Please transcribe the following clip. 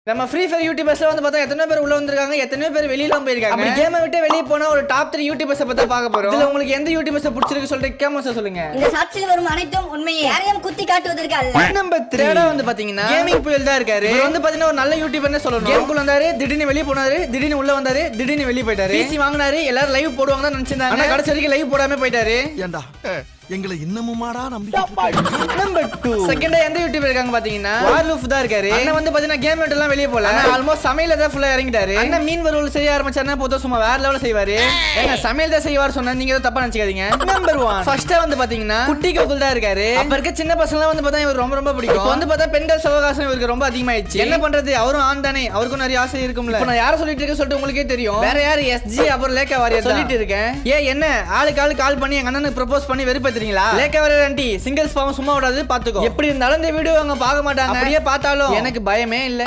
நம்ம free fire யூடியூபர்ஸ்ல வந்து பார்த்தா எத்தனை பேர் உள்ள வந்திருக்காங்க, எத்தனை பேர் வெளியில போயிருக்காங்க. அப்படி கேமை விட்டு வெளிய போனா ஒரு டாப் 3 யூடியூபர்ஸ் பத்தி பார்க்க போறோம். இதுல உங்களுக்கு எந்த யூடியூபர்ஸ் பிடிச்சிருக்கு சொல்லிட்டு கமெண்ட்ஸ்ல சொல்லுங்க. இந்த சாட்சியில் வரும் அனைத்தும் உண்மையே, யாரையும் குத்தி காட்டுவதற்கு அல்ல. நம்பர் 3 வந்து பாத்தீங்கன்னா கேமிங் புயல் தான் இருக்காரு. இவர் வந்து பாத்தீங்கன்னா ஒரு நல்ல யூடியூபர்னே சொல்லணும். கேமுக்குள்ள வந்தாரு, திடீர்னு வெளிய போனாரு, திடீர்னு உள்ள வந்தாரு, திடீர்னு வெளிய போயிட்டாரு. பிசி வாங்குனாரு, எல்லாரும் லைவ் போடுவாங்க தான் நினைச்சிருந்தாங்க. ஆனா கடைசி வரைக்கும் லைவ் போடாம போயிட்டாரு. ஏண்டா எங்களை இன்னமுமாடா நம்பிட்டு நம்பர் 2 செகண்டா எந்த யூடியூபர் இருக்காங்க பாத்தீங்கன்னா வார்லூஃப் தான் இருக்காரு. அண்ணன் வந்து பாத்தீங்கன்னா கேம் விட்டு எல்லாம் வெளிய போல, ஆல்மோஸ்ட் சமையல தான் ஃபுல்லா இறங்கிட்டாரு. அண்ணன் மீன் வறுவல் செய்ய ஆரம்பிச்சாருன்னா போதும் சும்மா வேற லெவல்ல செய்வாரு. ஏங்க சமையல் தான் செய்வார் சொன்னா நீங்க ஏதோ தப்பா நினைச்சுக்காதீங்க. நம்பர் 1 ஃபர்ஸ்டா வந்து பாத்தீங்கன்னா குட்டி கோகுல் தான் இருக்காரு. அப்ப இருக்க சின்ன பசங்க வந்து பார்த்தா இவர் ரொம்ப ரொம்ப பிடிக்கும். வந்து பார்த்தா பெண்கள் சவகாசம் இவருக்கு ரொம்ப அதிகமாயிடுச்சு. என்ன பண்றது, அவரும் ஆண் தானே, அவருக்கும் நிறைய ஆசை இருக்கும்ல. இப்ப நான் யாரை சொல்லிட்டு இருக்கேன் சொல்லிட்டு உங்களுக்கே தெரியும். வேற யாரு எஸ்ஜி அப்புறம் லேக்கா வாரியர் சொல்லிட்டு இருக்கேன். என்ன ஆளுக்கு கால் பண்ணி எங்க அண்ணனுக்கு ப்ரோபோஸ் பண்ணி வெறுப்பேத்துறீங்களா? லேக்கா வாரியர் ஆண்டி சிங்கிள்ஸ் பாவம் சும்மா விடாது பாத்துக்கோ. எப்படி இருந்தாலும் இந்த வீடியோ அவங்க பார்க்க மாட்டாங்க. அப்படியே பார்த்தாலும் எனக்கு பயமே இல்ல.